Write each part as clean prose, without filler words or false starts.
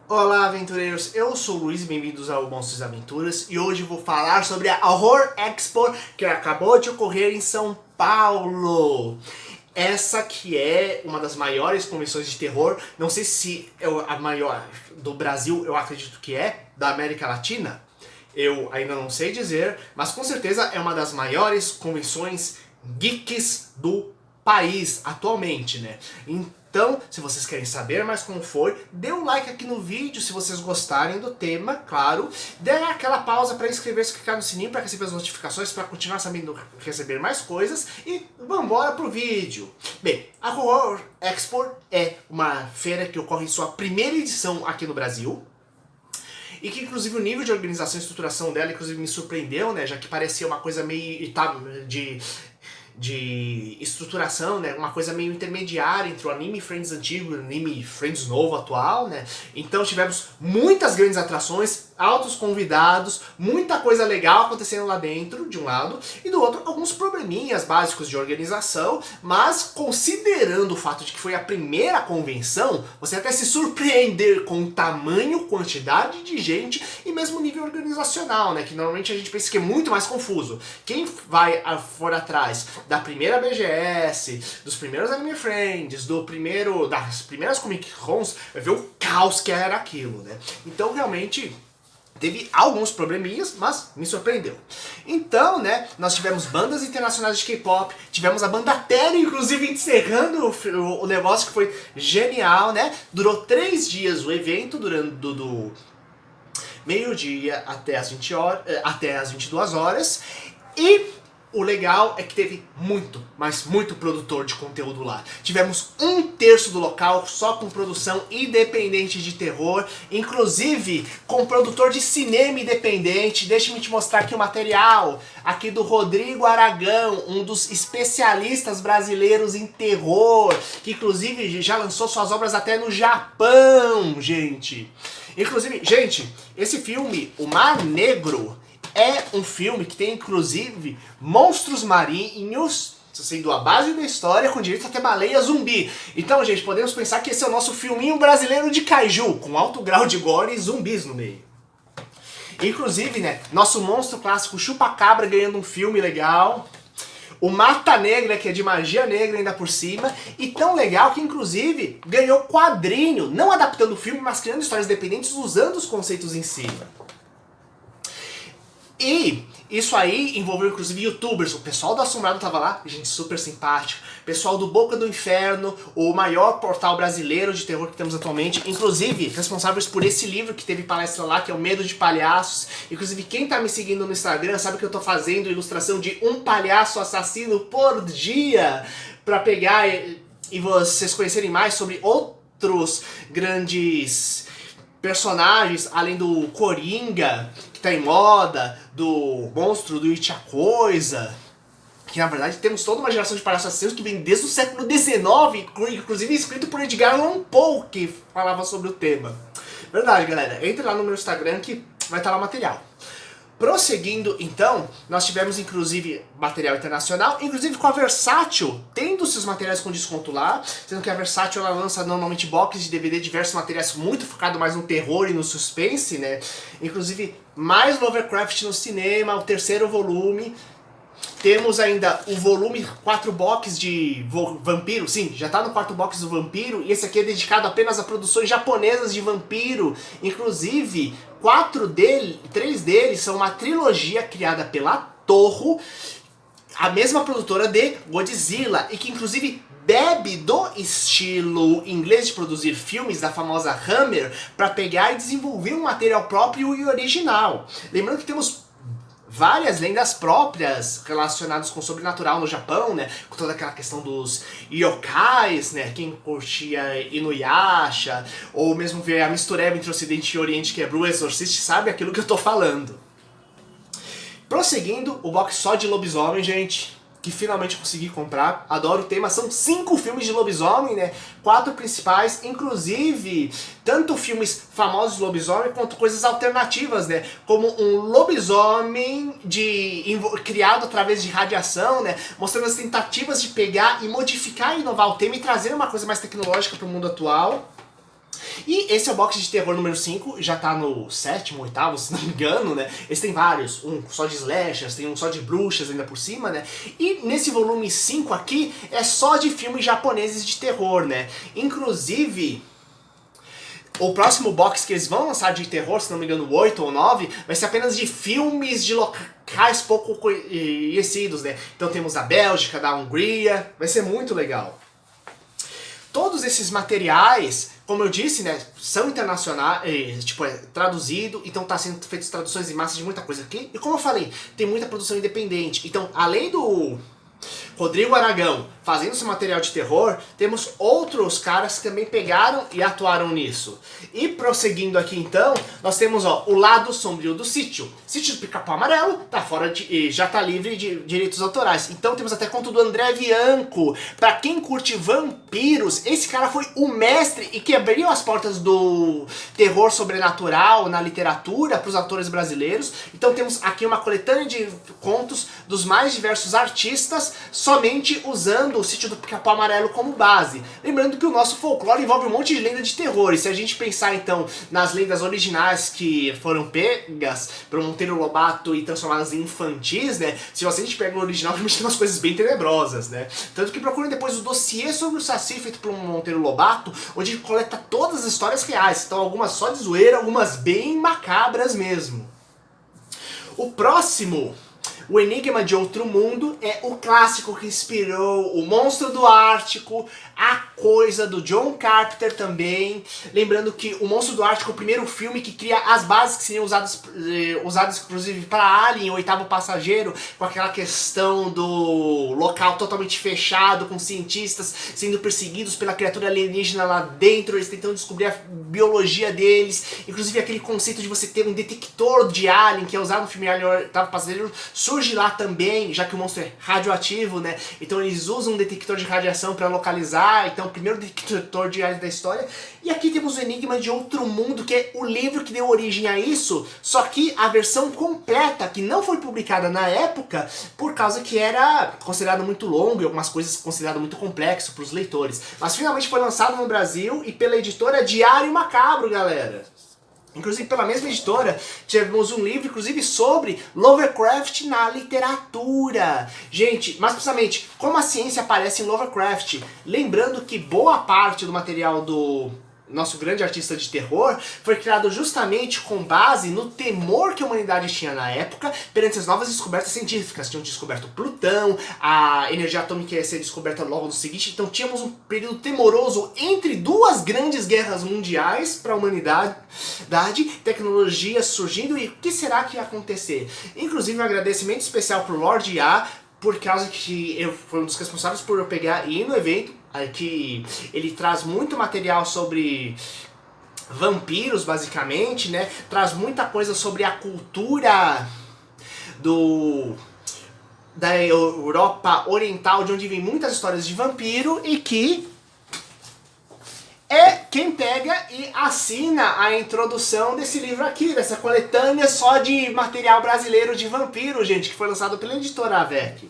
Olá, aventureiros! Eu sou o Luiz e bem-vindos ao Monstros e Aventuras e hoje vou falar sobre a Horror Expo que acabou de ocorrer em São Paulo. Essa que é uma das maiores convenções de terror, não sei se é a maior do Brasil, eu acredito que é, da América Latina. Eu ainda não sei dizer, mas com certeza é uma das maiores convenções geeks do país atualmente, né? Então, se vocês querem saber mais como foi, dê um like aqui no vídeo se vocês gostarem do tema, claro. Dê aquela pausa para inscrever-se e clicar no sininho para receber as notificações, para continuar sabendo receber mais coisas. E vamos embora pro vídeo. Bem, a Horror Expo é uma feira que ocorre em sua primeira edição aqui no Brasil. E que inclusive o nível de organização e estruturação dela inclusive me surpreendeu, né? Já que parecia uma coisa meio de estruturação, né? Uma coisa meio intermediária entre o Anime Friends antigo e o Anime Friends novo atual, né? Então tivemos muitas grandes atrações, altos convidados, muita coisa legal acontecendo lá dentro, de um lado, e do outro alguns probleminhas básicos de organização, mas considerando o fato de que foi a primeira convenção, você até se surpreender com o tamanho, quantidade de gente e mesmo nível organizacional, né? Que normalmente a gente pensa que é muito mais confuso. Quem vai for atrás da primeira BGS, dos primeiros Anime Friends, das primeiras Comic Cons, vai ver o caos que era aquilo, né? Então realmente teve alguns probleminhas, mas me surpreendeu. Então, né, nós tivemos bandas internacionais de K-pop, tivemos a banda Terra, inclusive, encerrando o negócio, que foi genial, né? Durou 3 dias o evento, durando do meio-dia até as 22 horas, e o legal é que teve muito, mas muito produtor de conteúdo lá. Tivemos 1/3 do local só com produção independente de terror, inclusive com produtor de cinema independente. Deixa-me te mostrar aqui o material, aqui do Rodrigo Aragão, um dos especialistas brasileiros em terror, que inclusive já lançou suas obras até no Japão, gente. Inclusive, gente, esse filme, O Mar Negro, é um filme que tem, inclusive, monstros marinhos, sendo a base da história, com direito a ter baleia zumbi. Então, gente, podemos pensar que esse é o nosso filminho brasileiro de kaiju, com alto grau de gore e zumbis no meio. Inclusive, né, nosso monstro clássico Chupacabra ganhando um filme legal. O Mata Negra, que é de magia negra ainda por cima, e tão legal que inclusive ganhou quadrinho, não adaptando o filme, mas criando histórias independentes usando os conceitos em cima. E isso aí envolveu inclusive youtubers, o pessoal do Assombrado tava lá, gente super simpático, pessoal do Boca do Inferno, o maior portal brasileiro de terror que temos atualmente, inclusive responsáveis por esse livro que teve palestra lá, que é o Medo de Palhaços. Inclusive quem tá me seguindo no Instagram sabe que eu tô fazendo ilustração de um palhaço assassino por dia, pra pegar e vocês conhecerem mais sobre outros grandes personagens, além do Coringa, que tá em moda, do monstro do It a Coisa, que na verdade temos toda uma geração de palhaços assassinos que vem desde o século XIX, inclusive escrito por Edgar Allan Poe, que falava sobre o tema. Verdade, galera, entre lá no meu Instagram que vai estar lá o material. Prosseguindo, então, nós tivemos inclusive material internacional, inclusive com a Versátil, tendo seus materiais com desconto lá, sendo que a Versátil ela lança normalmente boxes de DVD, diversos materiais muito focado mais no terror e no suspense, né? Inclusive mais Lovecraft no cinema, o 3º volume. Temos ainda o volume 4 box de Vampiro, sim, já tá no 4 box do Vampiro, e esse aqui é dedicado apenas a produções japonesas de Vampiro. Inclusive, 3 deles são uma trilogia criada pela Toho, a mesma produtora de Godzilla, e que inclusive bebe do estilo inglês de produzir filmes da famosa Hammer para pegar e desenvolver um material próprio e original. Lembrando que temos várias lendas próprias relacionadas com o sobrenatural no Japão, né? Com toda aquela questão dos yokais, né? Quem curtia Inuyasha, ou mesmo ver a mistureba entre Ocidente e Oriente, que é Blue Exorcist, sabe aquilo que eu tô falando. Prosseguindo, o box só de lobisomem, gente, que finalmente consegui comprar. Adoro o tema, são 5 filmes de lobisomem, né? 4 principais, inclusive tanto filmes famosos de lobisomem quanto coisas alternativas, né? Como um lobisomem criado através de radiação, né? Mostrando as tentativas de pegar e modificar e inovar o tema e trazer uma coisa mais tecnológica para o mundo atual. E esse é o box de terror número 5, já tá no 7º, 8º, se não me engano, né? Esse tem vários, um só de slashers, tem um só de bruxas ainda por cima, né? E nesse volume 5 aqui é só de filmes japoneses de terror, né? Inclusive, o próximo box que eles vão lançar de terror, se não me engano, o 8 ou 9, vai ser apenas de filmes de locais pouco conhecidos, né? Então temos da Bélgica, da Hungria, vai ser muito legal. Todos esses materiais, como eu disse, né, são internacionais, tipo, é traduzido, então tá sendo feitas traduções em massa de muita coisa aqui. E como eu falei, tem muita produção independente. Então, além do Rodrigo Aragão fazendo esse material de terror, temos outros caras que também pegaram e atuaram nisso. E prosseguindo aqui então, nós temos o Lado Sombrio do Sítio. Sítio do Pica-Pau Amarelo tá fora de, já tá livre de direitos autorais. Então temos até conto do André Bianco. Pra quem curte vampiros, esse cara foi o mestre e que abriu as portas do terror sobrenatural na literatura para os autores brasileiros. Então temos aqui uma coletânea de contos dos mais diversos artistas, somente usando o Sítio do Pica-Pau Amarelo como base. Lembrando que o nosso folclore envolve um monte de lenda de terror, e se a gente pensar então nas lendas originais que foram pegas pelo Monteiro Lobato e transformadas em infantis, né? Se a gente pega o original, a gente tem umas coisas bem tenebrosas, né? Tanto que procurem depois o dossiê sobre o Saci feito pelo Monteiro Lobato, onde ele coleta todas as histórias reais. Então algumas só de zoeira, algumas bem macabras mesmo. O próximo, O Enigma de Outro Mundo, é o clássico que inspirou O Monstro do Ártico, A Coisa do John Carpenter também. Lembrando que O Monstro do Ártico é o primeiro filme que cria as bases que seriam usadas inclusive para Alien, O Oitavo Passageiro, com aquela questão do local totalmente fechado, com cientistas sendo perseguidos pela criatura alienígena lá dentro, eles tentando descobrir a biologia deles, inclusive aquele conceito de você ter um detector de alien, que é usado no filme Alien, O Oitavo Passageiro, surge lá também, já que o monstro é radioativo, né? Então eles usam um detector de radiação para localizar, então o primeiro detector de aliens da história. E aqui temos o Enigma de Outro Mundo, que é o livro que deu origem a isso, só que a versão completa, que não foi publicada na época, por causa que era considerado muito longo e algumas coisas considerado muito complexo para os leitores. Mas finalmente foi lançado no Brasil e pela editora Diário Macabro, galera. Inclusive pela mesma editora, tivemos um livro, inclusive, sobre Lovecraft na literatura. Gente, mas precisamente, como a ciência aparece em Lovecraft? Lembrando que boa parte do material do nosso grande artista de terror foi criado justamente com base no temor que a humanidade tinha na época perante as novas descobertas científicas. Tinham descoberto Plutão, a energia atômica ia ser descoberta logo no seguinte, então tínhamos um período temoroso entre duas grandes guerras mundiais para a humanidade, tecnologias surgindo, e o que será que ia acontecer? Inclusive um agradecimento especial pro Lorde A, por causa que eu fui um dos responsáveis por eu pegar e ir no evento, que ele traz muito material sobre vampiros, basicamente, né? Traz muita coisa sobre a cultura da Europa Oriental, de onde vem muitas histórias de vampiro, e que é quem pega e assina a introdução desse livro aqui, dessa coletânea só de material brasileiro de vampiro, gente, que foi lançado pela editora Avec.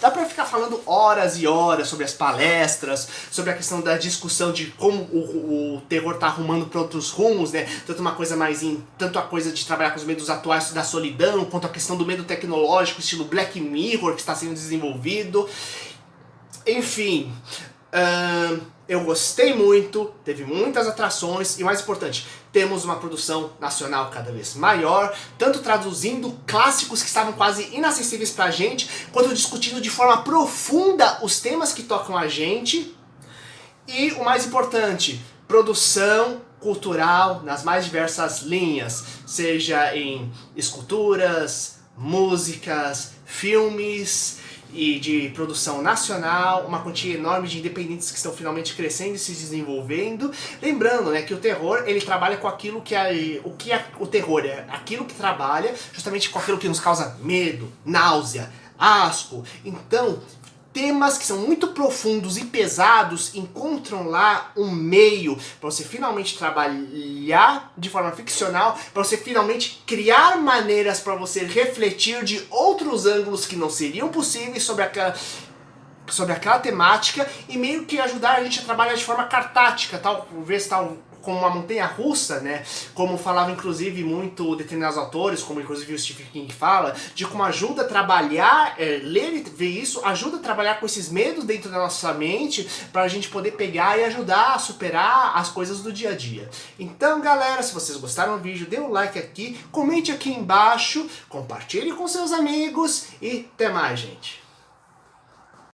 Dá pra ficar falando horas e horas sobre as palestras, sobre a questão da discussão de como o terror tá arrumando para outros rumos, né? Tanto a coisa de trabalhar com os medos atuais da solidão, quanto a questão do medo tecnológico, estilo Black Mirror, que está sendo desenvolvido. Enfim, eu gostei muito, teve muitas atrações e, mais importante, temos uma produção nacional cada vez maior, tanto traduzindo clássicos que estavam quase inacessíveis pra gente, quanto discutindo de forma profunda os temas que tocam a gente. E o mais importante, produção cultural nas mais diversas linhas, seja em esculturas, músicas, filmes e de produção nacional, uma quantia enorme de independentes que estão finalmente crescendo e se desenvolvendo. Lembrando, né, que o terror, ele trabalha com aquilo que o terror é, aquilo que trabalha justamente com aquilo que nos causa medo, náusea, asco. Então, temas que são muito profundos e pesados encontram lá um meio para você finalmente trabalhar de forma ficcional, para você finalmente criar maneiras para você refletir de outros ângulos que não seriam possíveis sobre sobre aquela temática e meio que ajudar a gente a trabalhar de forma cartática, talvez como uma montanha-russa, né? Como falava inclusive muito determinados autores, como inclusive o Stephen King fala, de como ajuda a trabalhar, ler e ver isso, ajuda a trabalhar com esses medos dentro da nossa mente, para a gente poder pegar e ajudar a superar as coisas do dia a dia. Então, galera, se vocês gostaram do vídeo, dê um like aqui, comente aqui embaixo, compartilhe com seus amigos e até mais, gente!